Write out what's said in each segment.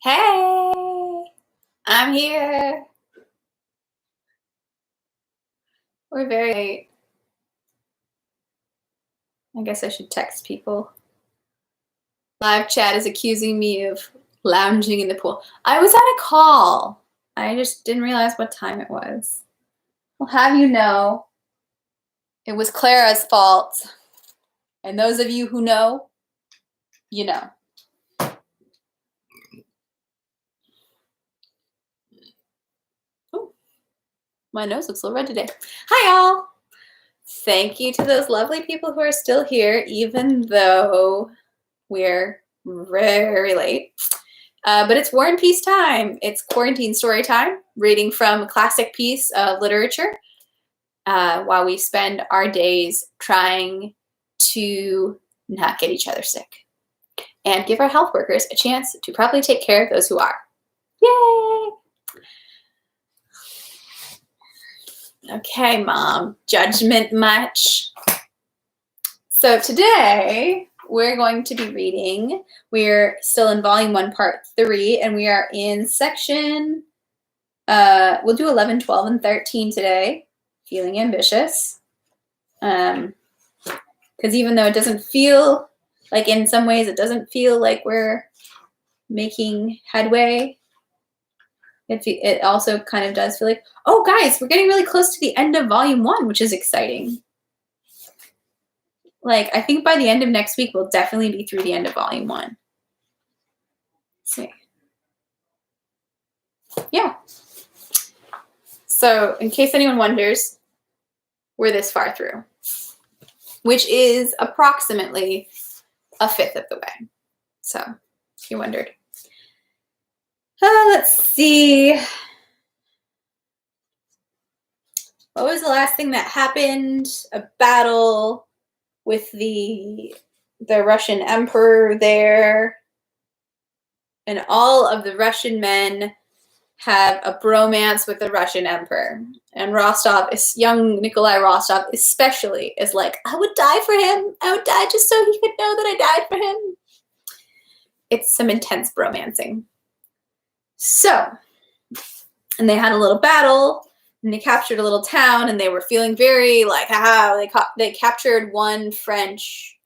Hey, I'm here. We're very late. I guess I should text people. Live chat is accusing me of lounging in the pool. I was at a call. I just didn't realize what time it was. I'll have you know, it was Clara's fault. And those of you who know, you know. Ooh, my nose looks a little red today. Hi, y'all. Thank you to those lovely people who are still here, even though we're very late. But it's War and Peace time. It's quarantine story time, reading from a classic piece of literature while we spend our days trying to not get each other sick and give our health workers a chance to properly take care of those who are. Yay! Okay, Mom. Judgment much? So today we're going to be reading. We're still in Volume 1, Part 3, and we are in section, we'll do 11, 12, and 13 today, Feeling Ambitious. Because even though it doesn't feel, like in some ways it doesn't feel like we're making headway, it also kind of does feel like, oh guys, we're getting really close to the end of Volume 1, which is exciting. Like, I think by the end of next week, we'll definitely be through the end of Volume 1. Let's see. Yeah. So, in case anyone wonders, we're this far through, which is approximately a fifth of the way. So, if you wondered. Let's see. What was the last thing that happened? A battle with the Russian emperor there. And all of the Russian men have a bromance with the Russian emperor. And Rostov, young Nikolai Rostov especially, is like, I would die for him. I would die just so he could know that I died for him. It's some intense bromancing. So, and they had a little battle, and they captured a little town, and they were feeling very like, they captured one French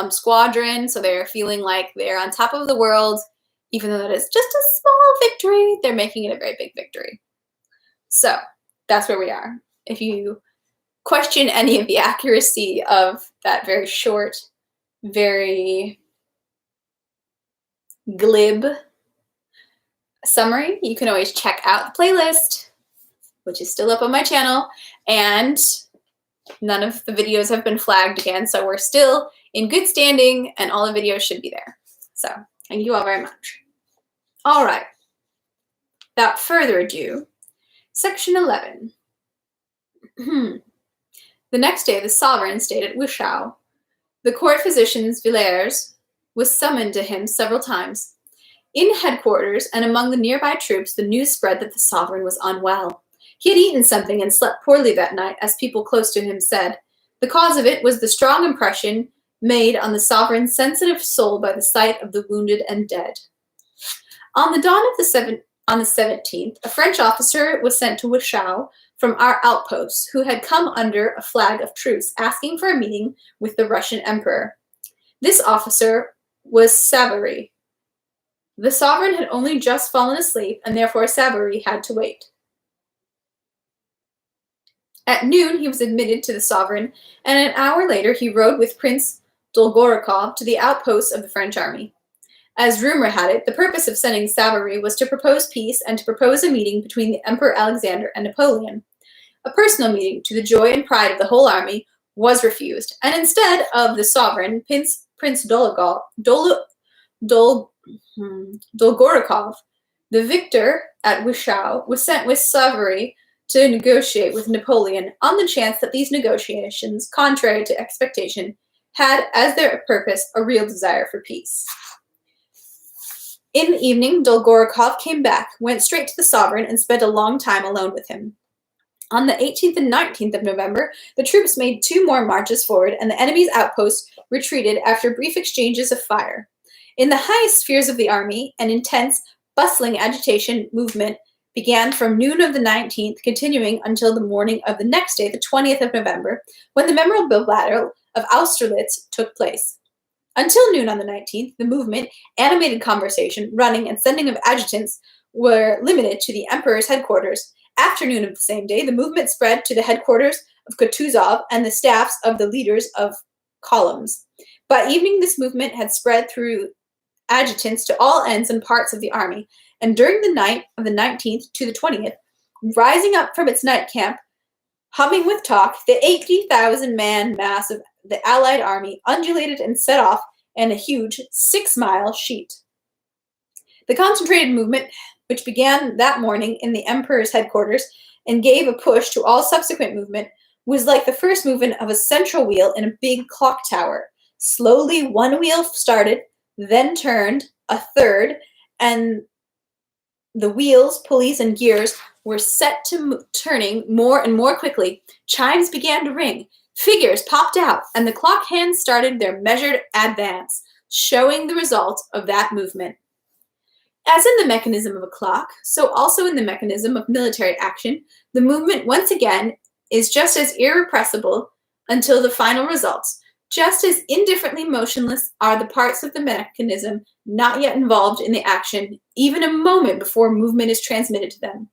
squadron, so they're feeling like they're on top of the world, even though that is just a small victory. They're making it a very big victory. So that's where we are. If you question any of the accuracy of that very short, very glib summary, you can always check out the playlist, which is still up on my channel, and none of the videos have been flagged again, so we're still in good standing, and all the videos should be there. So, thank you all very much. All right. Without further ado, section 11. The next day, the sovereign stayed at Wischau. The court physician, Villers, was summoned to him several times. In headquarters and among the nearby troops, the news spread that the sovereign was unwell. He had eaten something and slept poorly that night, as people close to him said. The cause of it was the strong impression made on the sovereign's sensitive soul by the sight of the wounded and dead. On the dawn of the 17th, a French officer was sent to Wischau from our outposts, who had come under a flag of truce, asking for a meeting with the Russian emperor. This officer was Savary. The sovereign had only just fallen asleep, and therefore Savary had to wait. At noon, he was admitted to the sovereign, and an hour later he rode with Prince Dolgorukov to the outposts of the French army. As rumor had it, the purpose of sending Savary was to propose peace and to propose a meeting between the Emperor Alexander and Napoleon. A personal meeting, to the joy and pride of the whole army, was refused, and instead of the sovereign, Prince Dolgorukov, the victor at Wischau, was sent with Savary to negotiate with Napoleon on the chance that these negotiations, contrary to expectation, had as their purpose a real desire for peace. In the evening, Dolgorukov came back, went straight to the sovereign, and spent a long time alone with him. On the 18th and 19th of November, the troops made 2 more marches forward, and the enemy's outposts retreated after brief exchanges of fire. In the highest spheres of the army, an intense bustling agitation movement began from noon of the 19th, continuing until the morning of the next day, the 20th of November, when the memorable Battle of Austerlitz took place. Until noon on the 19th, the movement, animated conversation, running, and sending of adjutants were limited to the emperor's headquarters. After noon of the same day, the movement spread to the headquarters of Kutuzov and the staffs of the leaders of columns. By evening, this movement had spread through adjutants to all ends and parts of the army, and during the night of the 19th to the 20th, rising up from its night camp, humming with talk, the 80,000-man mass of the Allied army undulated and set off in a huge 6-mile sheet. The concentrated movement, which began that morning in the emperor's headquarters and gave a push to all subsequent movement, was like the first movement of a central wheel in a big clock tower. Slowly, one wheel started, then turned, a third, and the wheels, pulleys, and gears were set to turning more and more quickly. Chimes began to ring. Figures popped out, and the clock hands started their measured advance, showing the result of that movement. As in the mechanism of a clock, so also in the mechanism of military action, the movement once again is just as irrepressible until the final results. Just as indifferently motionless are the parts of the mechanism not yet involved in the action, even a moment before movement is transmitted to them.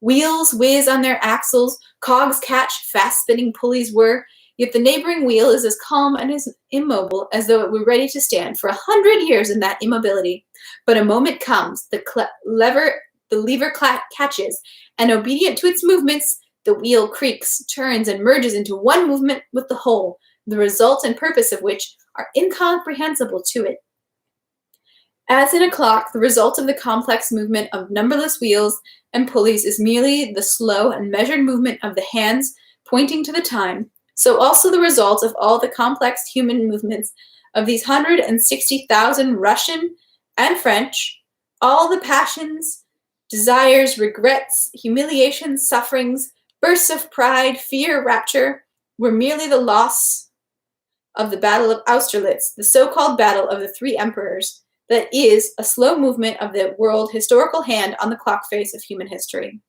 Wheels whiz on their axles, cogs catch fast-spinning pulleys whir, yet the neighboring wheel is as calm and as immobile as though it were ready to stand for 100 years in that immobility. But a moment comes, the lever catches, and obedient to its movements, the wheel creaks, turns, and merges into one movement with the whole, the result and purpose of which are incomprehensible to it. As in a clock, the result of the complex movement of numberless wheels and pulleys is merely the slow and measured movement of the hands pointing to the time, so also the result of all the complex human movements of these 160,000 Russian and French, all the passions, desires, regrets, humiliations, sufferings, bursts of pride, fear, rapture, were merely the loss of the Battle of Austerlitz, the so-called Battle of the Three Emperors, that is a slow movement of the world historical hand on the clock face of human history.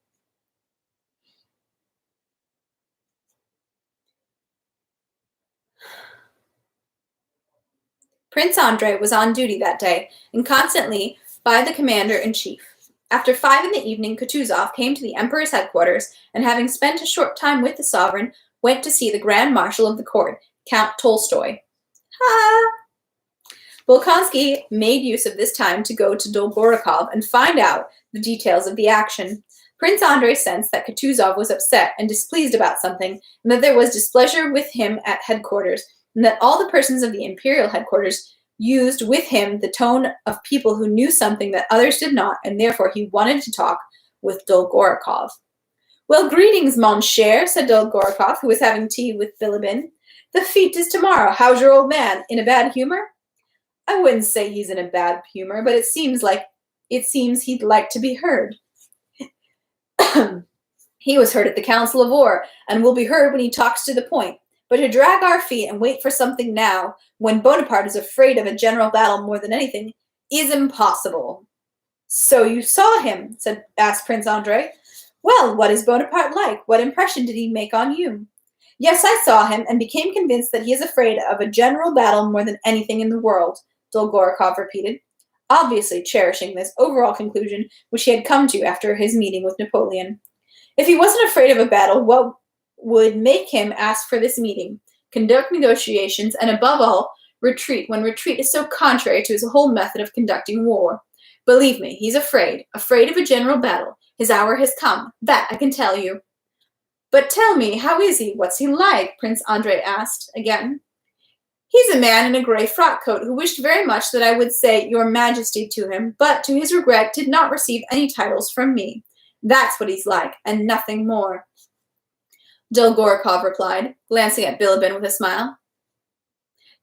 Prince Andrei was on duty that day, and constantly by the commander-in-chief. After 5 in the evening, Kutuzov came to the emperor's headquarters, and having spent a short time with the sovereign, went to see the Grand Marshal of the court, Count Tolstoy. Bolkonsky made use of this time to go to Dolgorukov and find out the details of the action. Prince Andrei sensed that Kutuzov was upset and displeased about something, and that there was displeasure with him at headquarters, and that all the persons of the imperial headquarters used with him the tone of people who knew something that others did not, and therefore he wanted to talk with Dolgorukov. Well, greetings, mon cher, said Dolgorukov, who was having tea with Bilibin. The fete is tomorrow. How's your old man? In a bad humor? I wouldn't say he's in a bad humor, but it seems he'd like to be heard. He was heard at the Council of War, and will be heard when he talks to the point. But to drag our feet and wait for something now, when Bonaparte is afraid of a general battle more than anything, is impossible. So you saw him, asked Prince Andrei. Well, what is Bonaparte like? What impression did he make on you? Yes, I saw him, and became convinced that he is afraid of a general battle more than anything in the world, Dolgorukov repeated, obviously cherishing this overall conclusion which he had come to after his meeting with Napoleon. If he wasn't afraid of a battle, what would make him ask for this meeting, conduct negotiations, and above all, retreat, when retreat is so contrary to his whole method of conducting war? Believe me, he's afraid of a general battle. His hour has come, that I can tell you. But tell me, how is he? What's he like? Prince Andrei asked again. He's a man in a grey frock coat who wished very much that I would say Your Majesty to him, but to his regret did not receive any titles from me. That's what he's like, and nothing more. Dolgorukov replied, glancing at Bilibin with a smile.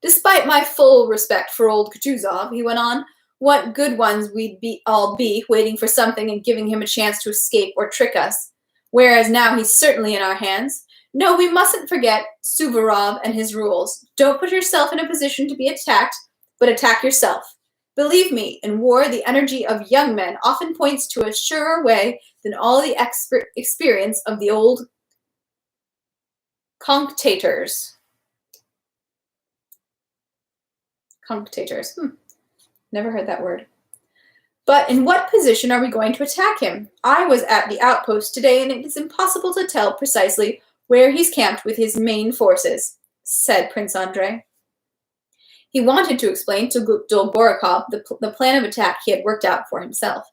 Despite my full respect for old Kutuzov, he went on, what good ones we'd all be, waiting for something and giving him a chance to escape or trick us. Whereas now he's certainly in our hands. No, we mustn't forget Suvorov and his rules. Don't put yourself in a position to be attacked, but attack yourself. Believe me, in war, the energy of young men often points to a surer way than all the experience of the old cunctators. Cunctators. Never heard that word. But in what position are we going to attack him? I was at the outpost today, and it is impossible to tell precisely where he's camped with his main forces, said Prince Andrei. He wanted to explain to Dolgorukov the plan of attack he had worked out for himself.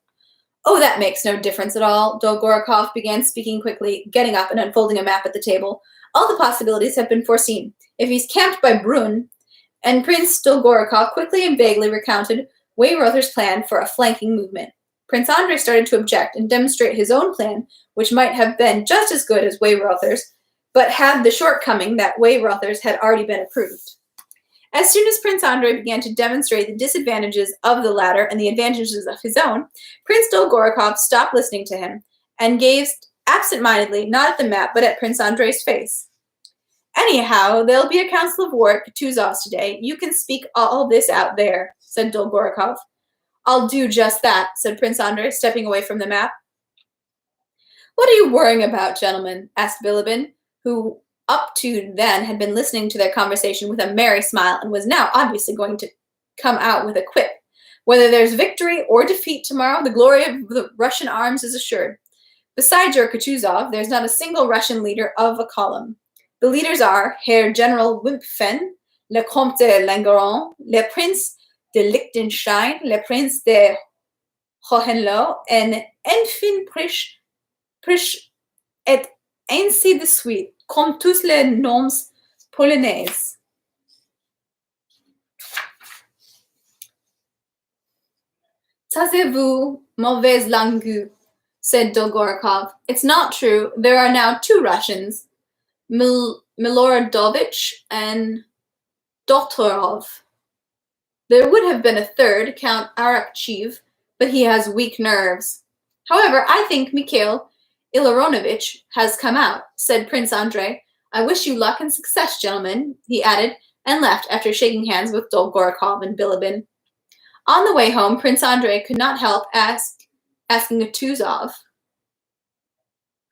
Oh, that makes no difference at all, Dolgorukov began speaking quickly, getting up and unfolding a map at the table. All the possibilities have been foreseen. If he's camped by Brunn, and Prince Dolgorukov quickly and vaguely recounted Weyrother's plan for a flanking movement. Prince Andrei started to object and demonstrate his own plan, which might have been just as good as Weyrother's, but had the shortcoming that Weyrother's had already been approved. As soon as Prince Andrei began to demonstrate the disadvantages of the latter and the advantages of his own, Prince Dolgorukov stopped listening to him and gazed absent-mindedly not at the map but at Prince Andrei's face. Anyhow, there'll be a council of war at Kutuzov's today. You can speak all this out there, said Dolgorukov. I'll do just that, said Prince Andrei, stepping away from the map. What are you worrying about, gentlemen? Asked Bilibin, who up to then had been listening to their conversation with a merry smile and was now obviously going to come out with a quip. Whether there's victory or defeat tomorrow, the glory of the Russian arms is assured. Besides your Kutuzov, there's not a single Russian leader of a column. The leaders are Herr General Wimpfen, le Comte de Langeron, le Prince de Liechtenstein, le Prince de Hohenlohe, and enfin Prish et ainsi de suite, comme tous les noms polonais. Taisez-vous, mauvaise langue, said Dolgorukov. It's not true. There are now 2 Russians, Miloradovich and Doktorov. There would have been a third, Count Arakcheev, but he has weak nerves. However, I think Mikhail Ilarinovich has come out, said Prince Andrei. I wish you luck and success, gentlemen, he added, and left after shaking hands with Dolgorukov and Bilibin. On the way home, Prince Andrei could not help asking Kutuzov,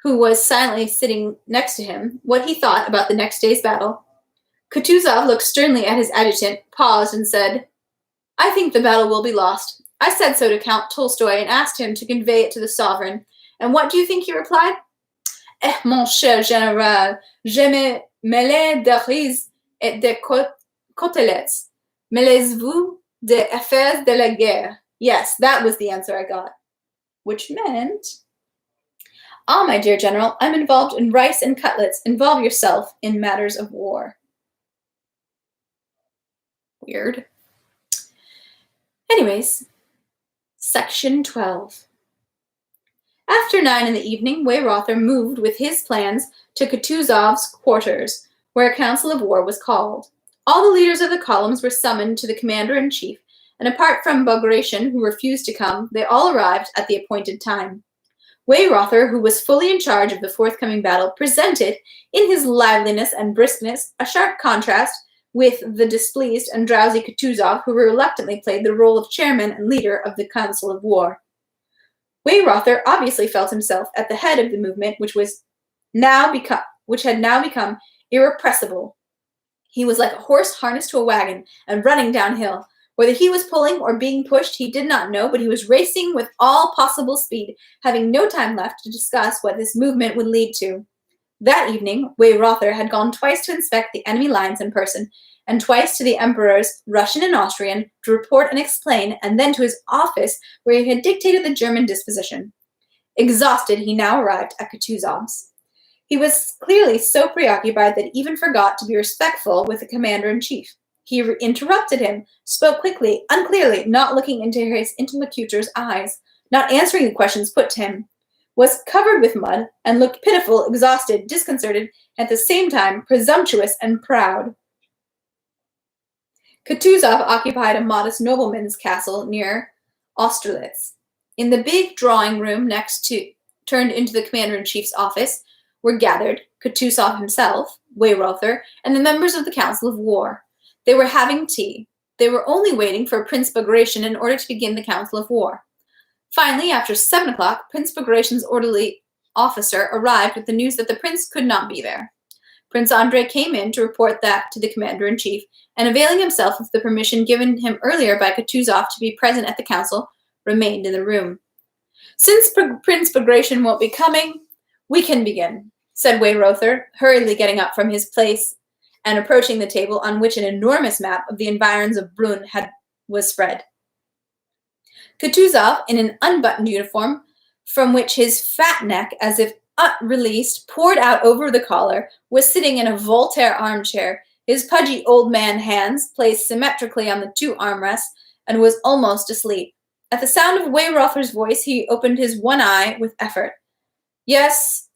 who was silently sitting next to him, what he thought about the next day's battle. Kutuzov looked sternly at his adjutant, paused, and said, I think the battle will be lost. I said so to Count Tolstoy and asked him to convey it to the sovereign. And what do you think he replied? Eh, mon cher général, je me mêle de riz et de côtelettes. Mêlez-vous des affaires de la guerre. Yes, that was the answer I got. Which meant, ah, my dear general, I'm involved in rice and cutlets. Involve yourself in matters of war. Weird. Anyways, section 12. After 9 in the evening, Weyrother moved with his plans to Kutuzov's quarters, where a council of war was called. All the leaders of the columns were summoned to the commander-in-chief, and apart from Bagration, who refused to come, they all arrived at the appointed time. Weyrother, who was fully in charge of the forthcoming battle, presented, in his liveliness and briskness, a sharp contrast with the displeased and drowsy Kutuzov, who reluctantly played the role of chairman and leader of the council of war. Weyrother obviously felt himself at the head of the movement, which had now become irrepressible. He was like a horse harnessed to a wagon and running downhill. Whether he was pulling or being pushed, he did not know, but he was racing with all possible speed, having no time left to discuss what this movement would lead to. That evening, Weyrother had gone twice to inspect the enemy lines in person, and twice to the emperors, Russian and Austrian, to report and explain, and then to his office, where he had dictated the German disposition. Exhausted, he now arrived at Kutuzov's. He was clearly so preoccupied that he even forgot to be respectful with the commander-in-chief. He interrupted him, spoke quickly, unclearly, not looking into his interlocutor's eyes, not answering the questions put to him, was covered with mud, and looked pitiful, exhausted, disconcerted, and at the same time presumptuous and proud. Kutuzov occupied a modest nobleman's castle near Austerlitz. In the big drawing room turned into the commander-in-chief's office, were gathered Kutuzov himself, Weyrother, and the members of the council of war. They were having tea. They were only waiting for Prince Bagration in order to begin the council of war. Finally, after 7 o'clock, Prince Bagration's orderly officer arrived with the news that the prince could not be there. Prince Andrei came in to report that to the commander-in-chief, and availing himself of the permission given him earlier by Kutuzov to be present at the council, remained in the room. "Since Prince Bagration won't be coming, we can begin," said Weyrother, hurriedly getting up from his place and approaching the table on which an enormous map of the environs of Brunn was spread. Kutuzov, in an unbuttoned uniform, from which his fat neck, as if released, poured out over the collar, was sitting in a Voltaire armchair, his pudgy old man hands placed symmetrically on the 2 armrests, and was almost asleep. At the sound of Weyrother's voice, he opened his one eye with effort. Yes,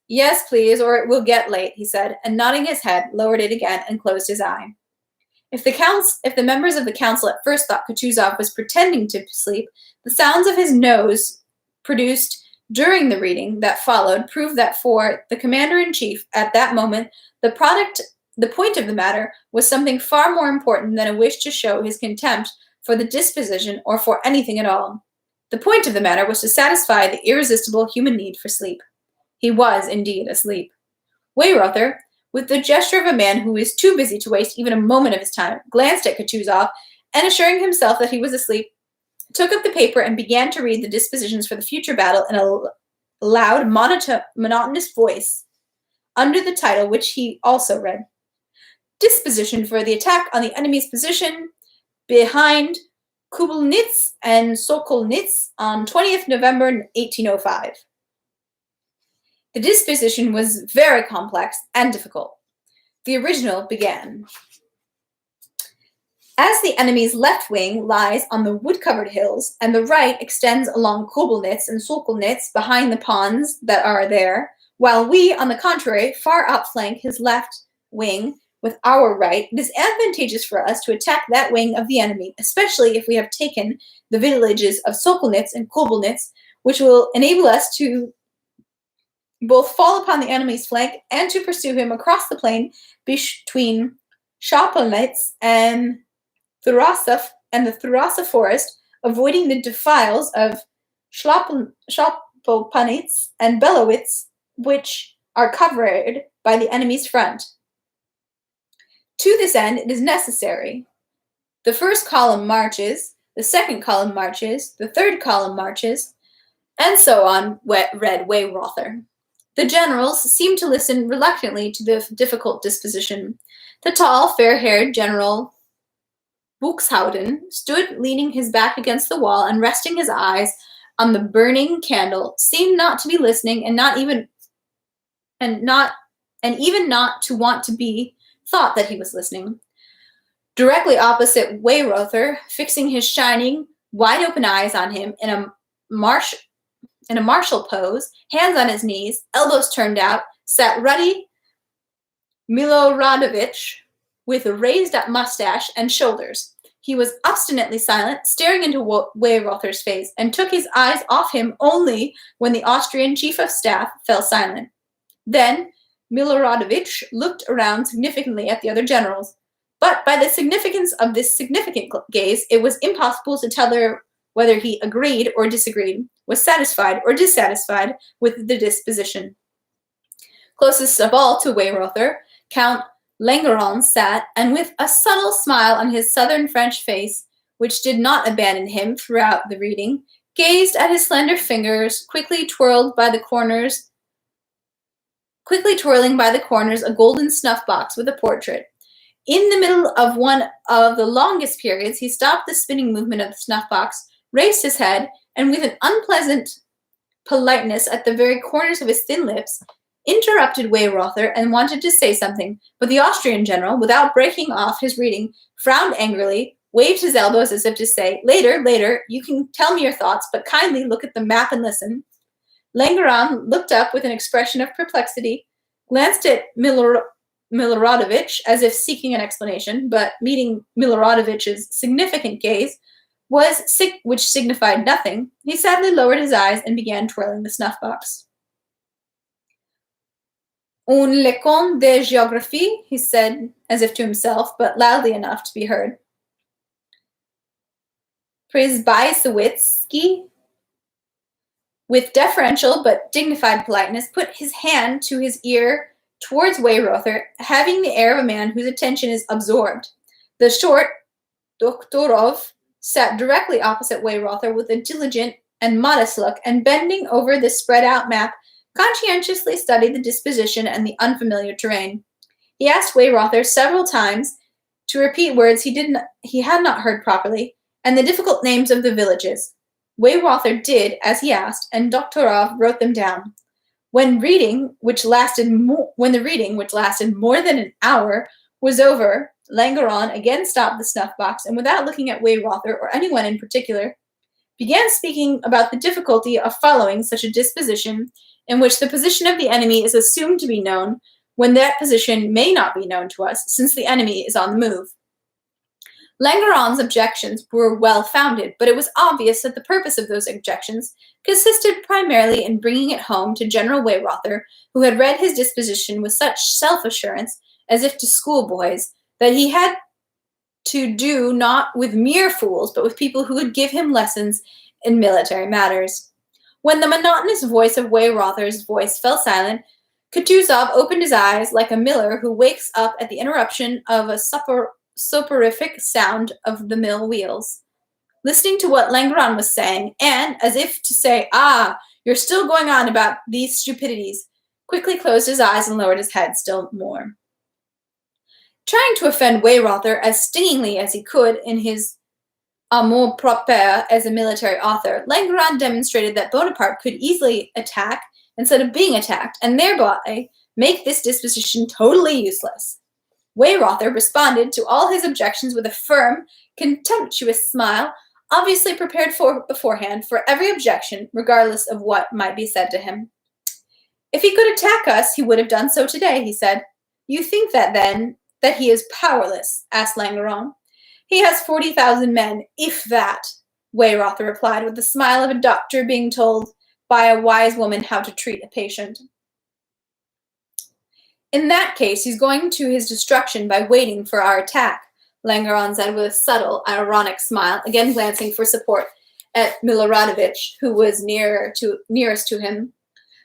please, or it will get late," he said, and nodding his head, lowered it again and closed his eye. If the members of the council at first thought Kutuzov was pretending to sleep, the sounds of his nose produced during the reading that followed proved that for the commander-in-chief at that moment, the point of the matter was something far more important than a wish to show his contempt for the disposition or for anything at all. The point of the matter was to satisfy the irresistible human need for sleep. He was indeed asleep. Weyrother, with the gesture of a man who is too busy to waste even a moment of his time, glanced at Kutuzov, and assuring himself that he was asleep, took up the paper and began to read the dispositions for the future battle in a loud, monotonous voice, under the title which he also read. "Disposition for the attack on the enemy's position behind Kubelnitz and Sokolnitz on 20th November 1805. The disposition was very complex and difficult. The original began. As the enemy's left wing lies on the wood-covered hills, and the right extends along Kubelnitz and Sokolnitz behind the ponds that are there, while we, on the contrary, far outflank his left wing with our right, it is advantageous for us to attack that wing of the enemy, especially if we have taken the villages of Sokolnitz and Kubelnitz, which will enable us to both fall upon the enemy's flank and to pursue him across the plain between Schopelnitz and the Thurasa forest, avoiding the defiles of Schopelnitz and Belowitz, which are covered by the enemy's front. To this end, it is necessary. The first column marches, the second column marches, the third column marches, and so on," read Weyrother. The generals seemed to listen reluctantly to the difficult disposition. The tall, fair-haired General Buxhowden stood leaning his back against the wall and resting his eyes on the burning candle, seemed not to be listening and even not to want to be thought that he was listening. Directly opposite Weyrother, fixing his shining, wide-open eyes on him in a martial pose, hands on his knees, elbows turned out, sat ruddy Miloradovich with a raised-up mustache and shoulders. He was obstinately silent, staring into Weyrother's face, and took his eyes off him only when the Austrian chief of staff fell silent. Then Miloradovich looked around significantly at the other generals, but by the significance of this significant gaze, it was impossible to tell whether he agreed or disagreed, was satisfied or dissatisfied with the disposition. Closest of all to Weyrother, Count Langeron sat, and with a subtle smile on his southern French face, which did not abandon him throughout the reading, gazed at his slender fingers, quickly twirling by the corners a golden snuff-box with a portrait. In the middle of one of the longest periods, he stopped the spinning movement of the snuff-box, raised his head, and with an unpleasant politeness at the very corners of his thin lips, interrupted Weyrother and wanted to say something, but the Austrian general, without breaking off his reading, frowned angrily, waved his elbows as if to say, later, you can tell me your thoughts, but kindly look at the map and listen. Langeron looked up with an expression of perplexity, glanced at Miloradovich as if seeking an explanation, but meeting Miloradovich's significant gaze, which signified nothing, he sadly lowered his eyes and began twirling the snuff-box. "Un leçon de géographie," he said, as if to himself, but loudly enough to be heard. Przybysewicki, with deferential but dignified politeness, put his hand to his ear towards Weyrother, having the air of a man whose attention is absorbed. The short Doktorov sat directly opposite Weyrother with a diligent and modest look, and bending over the spread-out map, conscientiously studied the disposition and the unfamiliar terrain. He asked Weyrother several times to repeat words he had not heard properly, and the difficult names of the villages. Weyrother did as he asked, and Doktorov wrote them down. When the reading, which lasted more than an hour, was over, Langeron again stopped the snuff-box, and without looking at Weyrother or anyone in particular, began speaking about the difficulty of following such a disposition in which the position of the enemy is assumed to be known, when that position may not be known to us, since the enemy is on the move. Langeron's objections were well-founded, but it was obvious that the purpose of those objections consisted primarily in bringing it home to General Weyrother, who had read his disposition with such self-assurance, as if to schoolboys, that he had to do not with mere fools, but with people who would give him lessons in military matters. When the monotonous voice of Weyrother's voice fell silent, Kutuzov opened his eyes like a miller who wakes up at the interruption of a soporific sound of the mill wheels. Listening to what Langeron was saying, and, as if to say, "Ah, you're still going on about these stupidities," quickly closed his eyes and lowered his head still more. Trying to offend Weyrother as stingingly as he could in his amour-propre as a military author, Langeron demonstrated that Bonaparte could easily attack instead of being attacked, and thereby make this disposition totally useless. Weyrother responded to all his objections with a firm, contemptuous smile, obviously prepared beforehand for every objection, regardless of what might be said to him. "If he could attack us, he would have done so today," he said. "You think that, then, that he is powerless?" asked Langeron. "He has 40,000 men, if that," Weyrother replied, with the smile of a doctor being told by a wise woman how to treat a patient. "In that case, he's going to his destruction by waiting for our attack," Langeron said with a subtle, ironic smile, again glancing for support at Miloradovich, who was nearest to him.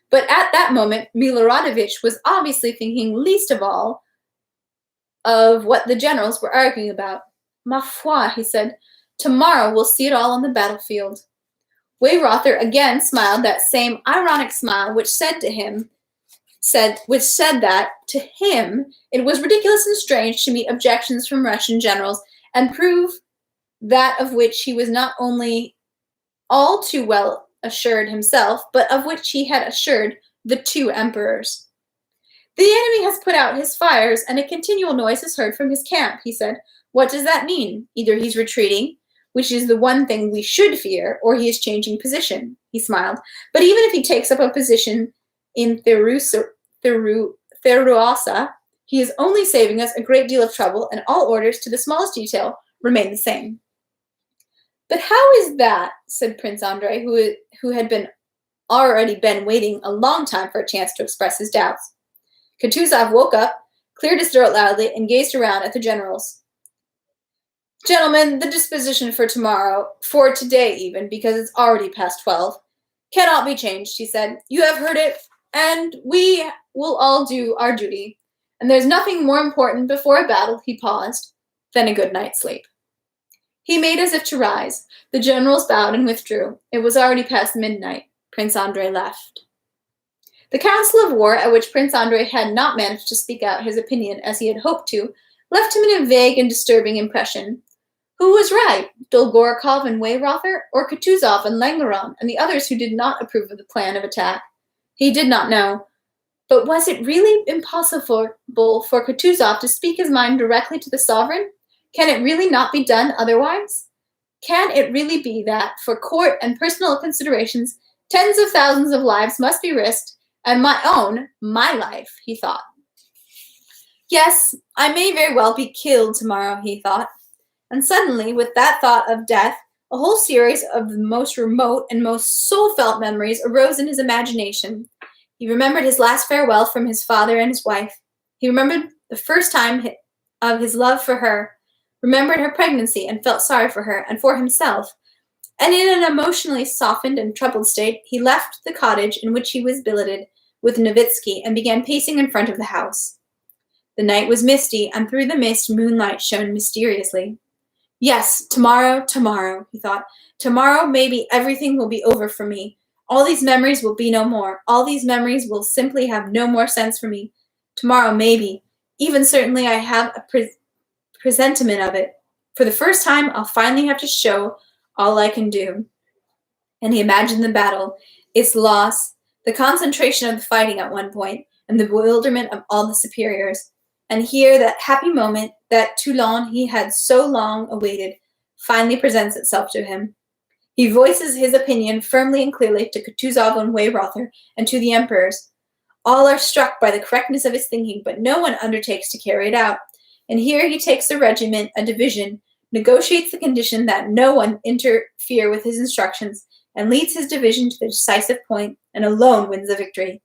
But at that moment, Miloradovich was obviously thinking least of all of what the generals were arguing about. "Ma foi," he said, "tomorrow we'll see it all on the battlefield." Weyrother again smiled that same ironic smile which said that, to him, it was ridiculous and strange to meet objections from Russian generals and prove that of which he was not only all too well assured himself, but of which he had assured the two emperors. "The enemy has put out his fires, and a continual noise is heard from his camp," he said. "What does that mean? Either he's retreating, which is the one thing we should fear, or he is changing position." He smiled. "But even if he takes up a position in Theruasa, he is only saving us a great deal of trouble, and all orders, to the smallest detail, remain the same." "But how is that?" said Prince Andrei, who had already been waiting a long time for a chance to express his doubts. Kutuzov woke up, cleared his throat loudly, and gazed around at the generals. "Gentlemen, the disposition for tomorrow, for today even, because it's already past 12, cannot be changed," he said. "You have heard it, and we will all do our duty. And there's nothing more important before a battle," he paused, "than a good night's sleep." He made as if to rise. The generals bowed and withdrew. It was already past midnight. Prince Andrei left. The council of war, at which Prince Andrei had not managed to speak out his opinion as he had hoped to, left him in a vague and disturbing impression. Who was right, Dolgorukov and Weyrother, or Kutuzov and Langeron, and the others who did not approve of the plan of attack? He did not know. But was it really impossible for Kutuzov to speak his mind directly to the sovereign? Can it really not be done otherwise? Can it really be that, for court and personal considerations, tens of thousands of lives must be risked, and my life, he thought. Yes, I may very well be killed tomorrow, he thought. And suddenly, with that thought of death, a whole series of the most remote and most soul-felt memories arose in his imagination. He remembered his last farewell from his father and his wife. He remembered the first time of his love for her, remembered her pregnancy and felt sorry for her and for himself, and in an emotionally softened and troubled state, he left the cottage in which he was billeted with Nowitzki and began pacing in front of the house. The night was misty, and through the mist moonlight shone mysteriously. Yes, tomorrow, tomorrow, he thought. Tomorrow maybe everything will be over for me. All these memories will be no more. All these memories will simply have no more sense for me. Tomorrow maybe. Even certainly I have a presentiment of it. For the first time, I'll finally have to show all I can do. And he imagined the battle, its loss, the concentration of the fighting at one point, and the bewilderment of all the superiors. And here that happy moment, that Toulon he had so long awaited, finally presents itself to him. He voices his opinion firmly and clearly to Kutuzov and Weyrother and to the emperors. All are struck by the correctness of his thinking, but no one undertakes to carry it out. And here he takes a regiment, a division, negotiates the condition that no one interfere with his instructions, and leads his division to the decisive point, and alone wins the victory.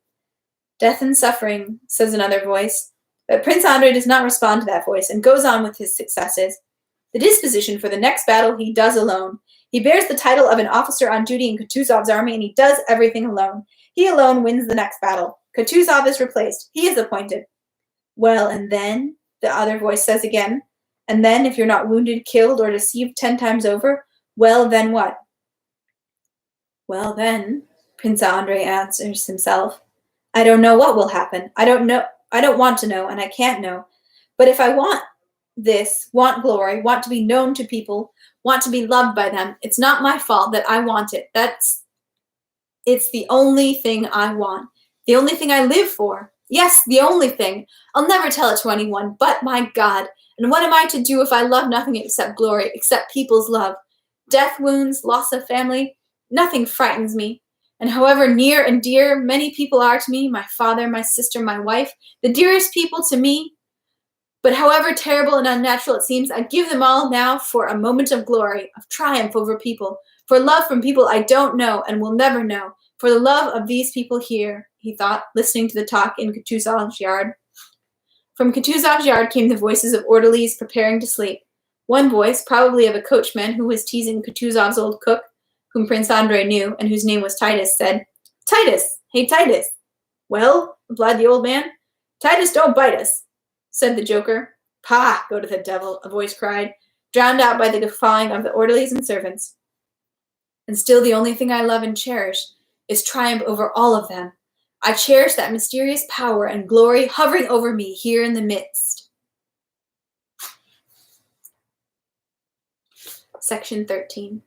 Death and suffering, says another voice. But Prince Andrei does not respond to that voice, and goes on with his successes. The disposition for the next battle he does alone. He bears the title of an officer on duty in Kutuzov's army, and he does everything alone. He alone wins the next battle. Kutuzov is replaced. He is appointed. Well, and then, the other voice says again, and then if you're not wounded, killed, or deceived 10 times over, well, then what? Well, then, Prince Andrei answers himself, I don't know what will happen. I don't want to know, and I can't know. But if I want this, want glory, want to be known to people, want to be loved by them, it's not my fault that I want it. It's the only thing I want. The only thing I live for. Yes, the only thing. I'll never tell it to anyone, but my God. And what am I to do if I love nothing except glory, except people's love? Death, wounds, loss of family, nothing frightens me. And however near and dear many people are to me, my father, my sister, my wife, the dearest people to me, but however terrible and unnatural it seems, I give them all now for a moment of glory, of triumph over people, for love from people I don't know and will never know, for the love of these people here, he thought, listening to the talk in Kutuzov's yard. From Kutuzov's yard came the voices of orderlies preparing to sleep. One voice, probably of a coachman who was teasing Kutuzov's old cook, whom Prince Andrei knew, and whose name was Titus, said, Titus! Hey, Titus! Well, replied the old man. Titus, don't bite us, said the joker. Pah, go to the devil, a voice cried, drowned out by the guffawing of the orderlies and servants. And still the only thing I love and cherish is triumph over all of them. I cherish that mysterious power and glory hovering over me here in the midst. Section 13.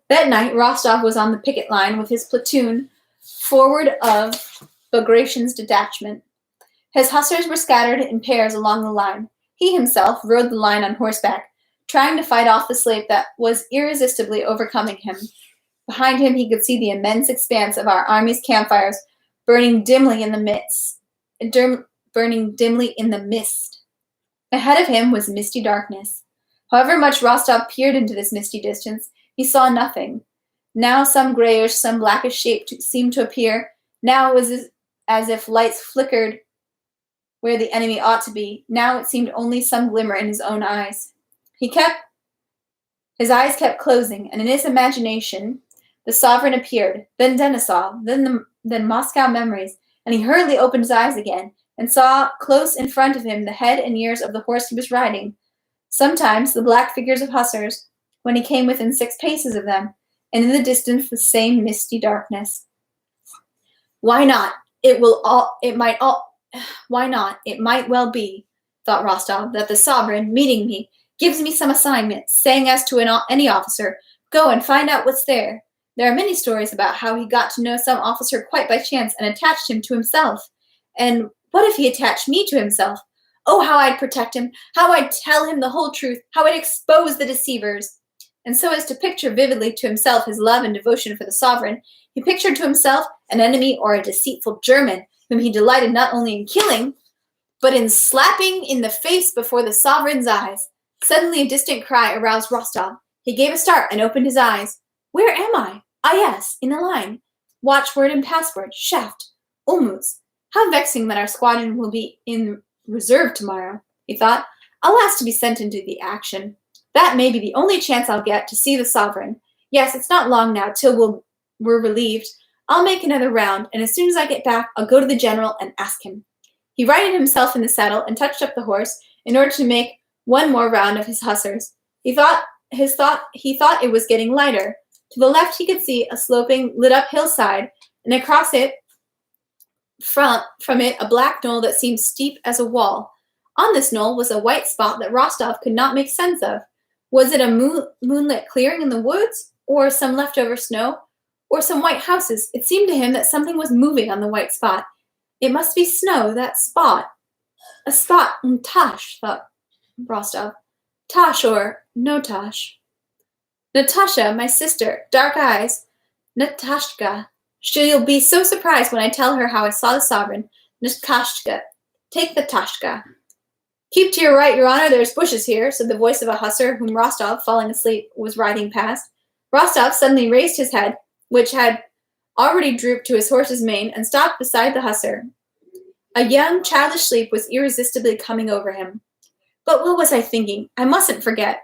That night, Rostov was on the picket line with his platoon forward of Bagration's detachment. His hussars were scattered in pairs along the line. He himself rode the line on horseback, trying to fight off the sleep that was irresistibly overcoming him. Behind him he could see the immense expanse of our army's campfires burning dimly in the mist. Ahead of him was misty darkness. However much Rostov peered into this misty distance, he saw nothing. Now some grayish, some blackish shape seemed to appear. Now it was as if lights flickered where the enemy ought to be. Now it seemed only some glimmer in his own eyes. His eyes kept closing, and in his imagination the sovereign appeared, then Denisov, then Moscow memories, and he hurriedly opened his eyes again, and saw close in front of him the head and ears of the horse he was riding. Sometimes the black figures of hussars, when he came within 6 paces of them, and in the distance the same misty darkness. Why not? It might well be, thought Rostov, that the sovereign, meeting me, gives me some assignment, saying as to any officer, go and find out what's there. There are many stories about how he got to know some officer quite by chance and attached him to himself. And what if he attached me to himself? Oh, how I'd protect him, how I'd tell him the whole truth, how I'd expose the deceivers. And so as to picture vividly to himself his love and devotion for the sovereign, he pictured to himself an enemy or a deceitful German whom he delighted not only in killing, but in slapping in the face before the sovereign's eyes. Suddenly a distant cry aroused Rostov. He gave a start and opened his eyes. Where am I? Ah, yes, in the line. Watchword and password, Shaft, Olmutz. How vexing that our squadron will be in reserve tomorrow, he thought. I'll ask to be sent into the action. That may be the only chance I'll get to see the sovereign. Yes, it's not long now till we're relieved. I'll make another round, and as soon as I get back, I'll go to the general and ask him." He righted himself in the saddle and touched up the horse in order to make one more round of his hussars. He thought it was getting lighter. To the left he could see a sloping, lit-up hillside, and across it, from it, a black knoll that seemed steep as a wall. On this knoll was a white spot that Rostov could not make sense of. Was it a moonlit clearing in the woods, or some leftover snow, or some white houses? It seemed to him that something was moving on the white spot. It must be snow, that spot. A spot, Tash, thought Rostov. Tash or no Tash. Natasha, my sister, dark eyes. Natashka. She'll be so surprised when I tell her how I saw the sovereign. Natashka. Take the Tashka. Keep to your right, Your Honor, there's bushes here, said the voice of a hussar whom Rostov, falling asleep, was riding past. Rostov suddenly raised his head, which had already drooped to his horse's mane, and stopped beside the hussar. A young, childish sleep was irresistibly coming over him. But what was I thinking? I mustn't forget.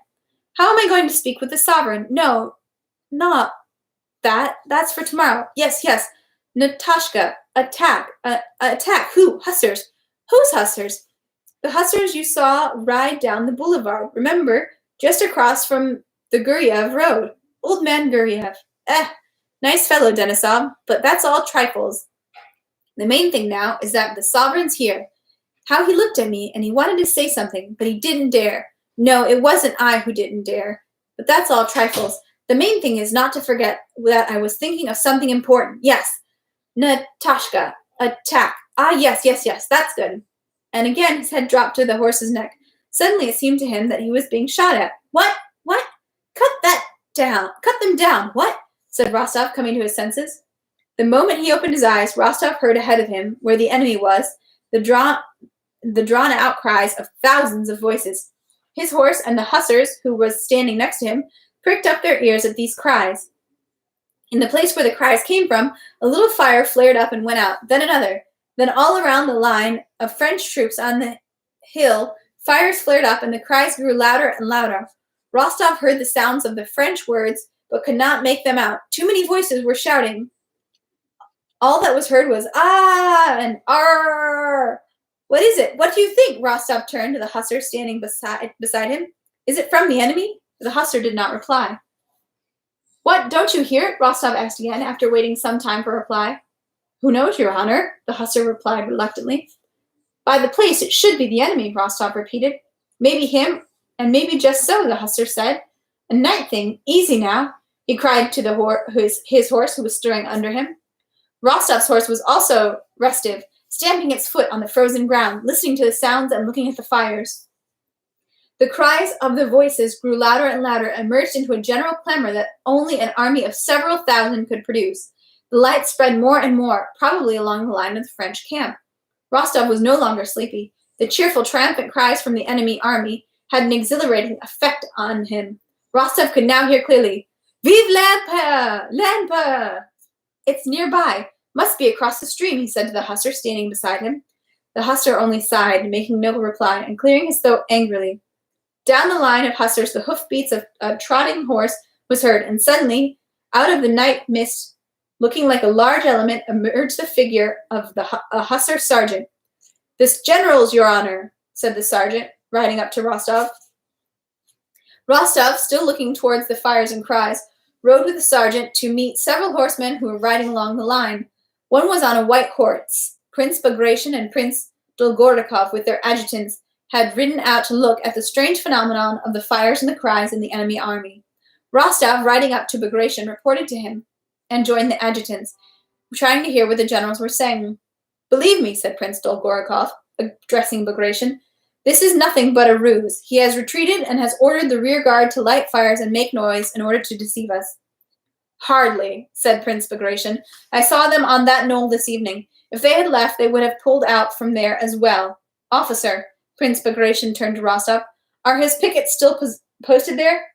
How am I going to speak with the sovereign? No, not that. That's for tomorrow. Yes. Natashka, attack. Attack. Who? Hussars. Whose hussars? The hussars you saw ride down the boulevard. Remember, just across from the Guryev road. Old man Guryev. Nice fellow, Denisov, but that's all trifles. The main thing now is that the sovereign's here. How he looked at me, and he wanted to say something, but he didn't dare. No, it wasn't I who didn't dare. But that's all trifles. The main thing is not to forget that I was thinking of something important. Yes. Natashka, attack. Yes, that's good. And again his head dropped to the horse's neck. Suddenly it seemed to him that he was being shot at. What? Cut them down. What? Said Rostov, coming to his senses. The moment he opened his eyes, Rostov heard ahead of him, where the enemy was, the drawn-out cries of thousands of voices. His horse and the hussars, who was standing next to him, pricked up their ears at these cries. In the place where the cries came from, a little fire flared up and went out, then another. Then all around the line of French troops on the hill, fires flared up and the cries grew louder and louder. Rostov heard the sounds of the French words, but could not make them out. Too many voices were shouting. All that was heard was, "Ah!" and "Arr!" "What is it? What do you think?" Rostov turned to the hussar standing beside him. "Is it from the enemy?" The hussar did not reply. "What, don't you hear it?" Rostov asked again, after waiting some time for a reply. "Who knows, Your Honor?" the hussar replied reluctantly. "By the place, it should be the enemy," Rostov repeated. "Maybe him, and maybe just so," the hussar said. "A night thing. Easy now," he cried to his horse, who was stirring under him. Rostov's horse was also restive, stamping its foot on the frozen ground, listening to the sounds and looking at the fires. The cries of the voices grew louder and louder and merged into a general clamor that only an army of several thousand could produce. The light spread more and more, probably along the line of the French camp. Rostov was no longer sleepy. The cheerful, triumphant cries from the enemy army had an exhilarating effect on him. Rostov could now hear clearly, "Vive l'Empereur! It's nearby. Must be across the stream," he said to the hussar standing beside him. The hussar only sighed, making no reply, and clearing his throat angrily. Down the line of hussars, the hoofbeats of a trotting horse was heard, and suddenly, out of the night mist, looking like a large element, emerged the figure of a hussar sergeant. "This general's, Your Honor," said the sergeant, riding up to Rostov. Rostov, still looking towards the fires and cries, rode with the sergeant to meet several horsemen who were riding along the line. One was on a white horse. Prince Bagration and Prince Dolgorukov, with their adjutants, had ridden out to look at the strange phenomenon of the fires and the cries in the enemy army. Rostov, riding up to Bagration, reported to him and joined the adjutants, trying to hear what the generals were saying. "Believe me," said Prince Dolgorukov, addressing Bagration, "this is nothing but a ruse. He has retreated and has ordered the rear guard to light fires and make noise in order to deceive us." "Hardly," said Prince Bagration. "I saw them on that knoll this evening. If they had left, they would have pulled out from there as well. Officer," Prince Bagration turned to Rostov, "are his pickets still posted there?"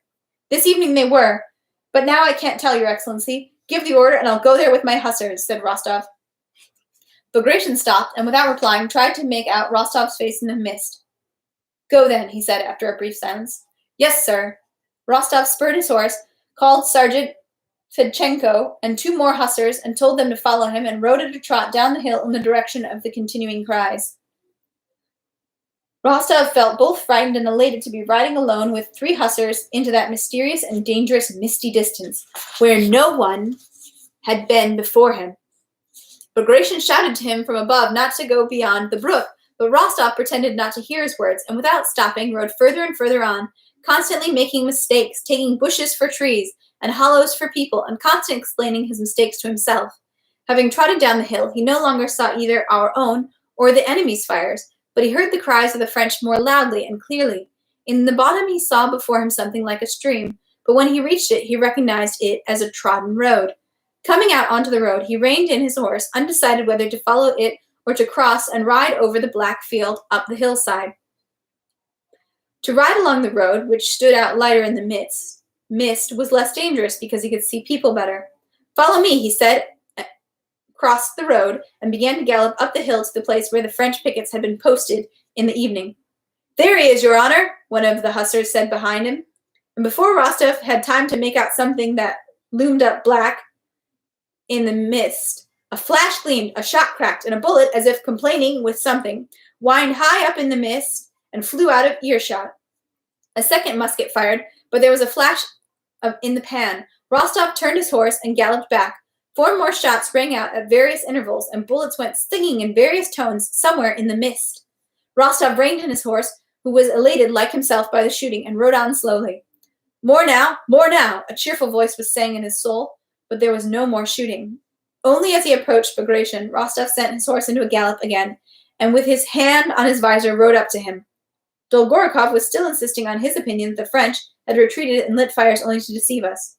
"This evening they were, but now I can't tell, Your Excellency. Give the order and I'll go there with my hussars," said Rostov. Bagration stopped and, without replying, tried to make out Rostov's face in the mist. "Go then," he said after a brief silence. "Yes, sir." Rostov spurred his horse, called Sergeant Fedchenko and 2 more hussars, and told them to follow him, and rode at a trot down the hill in the direction of the continuing cries. Rostov felt both frightened and elated to be riding alone with 3 hussars into that mysterious and dangerous misty distance, where no one had been before him. Bagration shouted to him from above not to go beyond the brook, but Rostov pretended not to hear his words, and without stopping rode further and further on, constantly making mistakes, taking bushes for trees and hollows for people, and constantly explaining his mistakes to himself. Having trotted down the hill, he no longer saw either our own or the enemy's fires, but he heard the cries of the French more loudly and clearly. In the bottom he saw before him something like a stream, but when he reached it, he recognized it as a trodden road. Coming out onto the road, he reined in his horse, undecided whether to follow it or to cross and ride over the black field up the hillside. To ride along the road, which stood out lighter in the mist, was less dangerous because he could see people better. "Follow me," he said, crossed the road, and began to gallop up the hill to the place where the French pickets had been posted in the evening. "There he is, Your Honor," one of the hussars said behind him. And before Rostov had time to make out something that loomed up black in the mist, a flash gleamed, a shot cracked, and a bullet, as if complaining with something, whined high up in the mist and flew out of earshot. A second musket fired, but there was a flash in the pan. Rostov turned his horse and galloped back. 4 more shots rang out at various intervals, and bullets went singing in various tones somewhere in the mist. Rostov reined in his horse, who was elated like himself by the shooting, and rode on slowly. More now, a cheerful voice was saying in his soul, but there was no more shooting. Only as he approached Bagration, Rostov sent his horse into a gallop again, and with his hand on his visor rode up to him. Dolgorukov was still insisting on his opinion that the French had retreated and lit fires only to deceive us.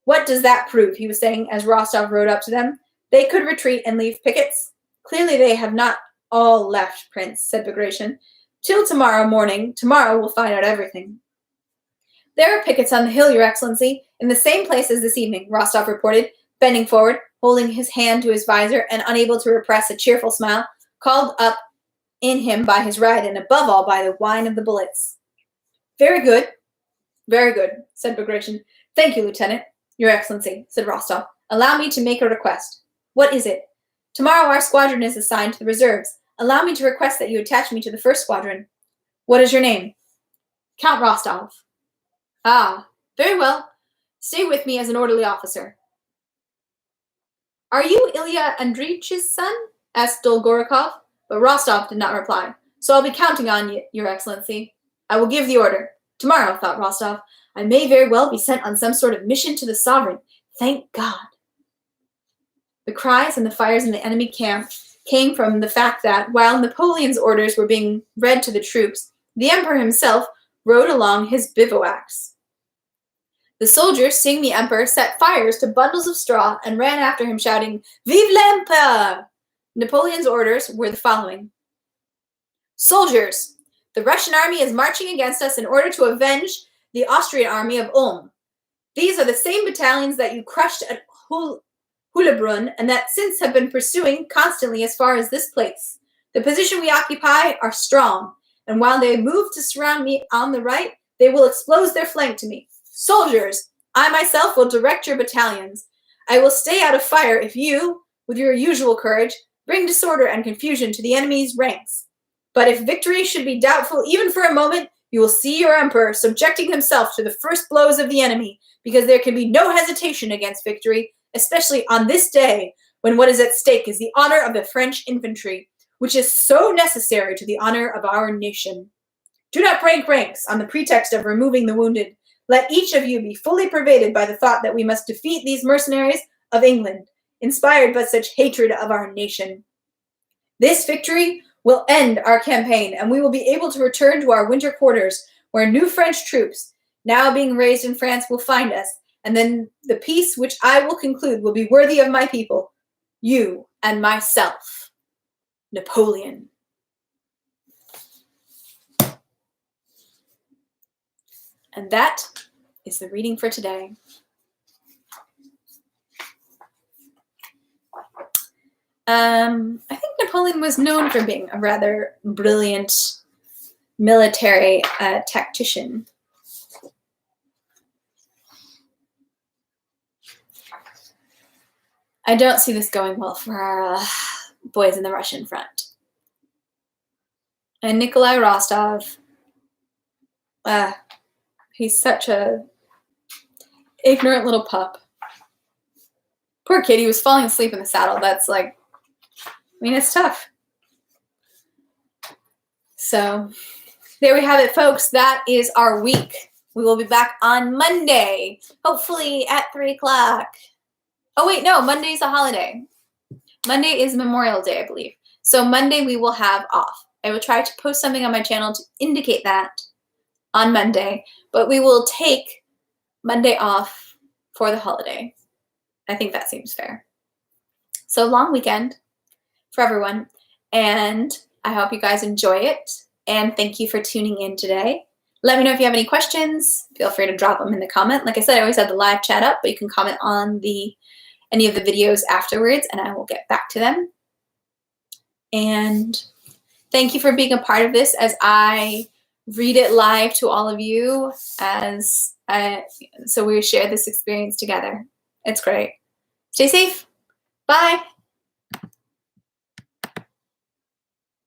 "What does that prove?" he was saying as Rostov rode up to them. "They could retreat and leave pickets? Clearly they have not all left, Prince," said Bagration. "Till tomorrow morning. Tomorrow we'll find out everything." "There are pickets on the hill, Your Excellency, in the same place as this evening," Rostov reported, bending forward, holding his hand to his visor, and unable to repress a cheerful smile, called up in him by his ride, and above all by the whine of the bullets. Very good, said Bagration. "Thank you, Lieutenant." "Your Excellency," said Rostov, "allow me to make a request." "What is it?" "Tomorrow our squadron is assigned to the reserves. Allow me to request that you attach me to the first squadron." "What is your name?" "Count Rostov." "Ah, very well. Stay with me as an orderly officer." "Are you Ilya Andreevitch's son?" asked Dolgorukov, but Rostov did not reply. "So I'll be counting on you, Your Excellency." "I will give the order." Tomorrow, thought Rostov, I may very well be sent on some sort of mission to the sovereign. Thank God. The cries and the fires in the enemy camp came from the fact that, while Napoleon's orders were being read to the troops, the Emperor himself rode along his bivouacs. The soldiers, seeing the Emperor, set fires to bundles of straw and ran after him, shouting, "Vive l'Empereur!" Napoleon's orders were the following. "Soldiers, the Russian army is marching against us in order to avenge the Austrian army of Ulm. These are the same battalions that you crushed at Hulebrunn and that since have been pursuing constantly as far as this place. The position we occupy are strong, and while they move to surround me on the right, they will expose their flank to me. Soldiers, I myself will direct your battalions. I will stay out of fire if you, with your usual courage, bring disorder and confusion to the enemy's ranks. But if victory should be doubtful even for a moment, you will see your emperor subjecting himself to the first blows of the enemy, because there can be no hesitation against victory, especially on this day, when what is at stake is the honor of the French infantry, which is so necessary to the honor of our nation. Do not break ranks on the pretext of removing the wounded. Let each of you be fully pervaded by the thought that we must defeat these mercenaries of England, inspired by such hatred of our nation. This victory will end our campaign, and we will be able to return to our winter quarters, where new French troops, now being raised in France, will find us, and then the peace which I will conclude will be worthy of my people, you and myself. Napoleon. And that is the reading for today. I think Napoleon was known for being a rather brilliant military tactician. I don't see this going well for our boys in the Russian front. And Nikolai Rostov, he's such a ignorant little pup. Poor kid, he was falling asleep in the saddle. That's like, I mean, it's tough. So there we have it, folks. That is our week. We will be back on Monday, hopefully at 3 o'clock. Oh, wait, no, Monday's a holiday. Monday is Memorial Day, I believe. So Monday we will have off. I will try to post something on my channel to indicate that on Monday, but we will take Monday off for the holiday. I think that seems fair. So long weekend for everyone, and I hope you guys enjoy it, and thank you for tuning in today. Let me know if you have any questions. Feel free to drop them in the comment. Like I said, I always have the live chat up, but you can comment on any of the videos afterwards, and I will get back to them. And thank you for being a part of this as I read it live to all of you, so we share this experience together. It's great. Stay safe. Bye.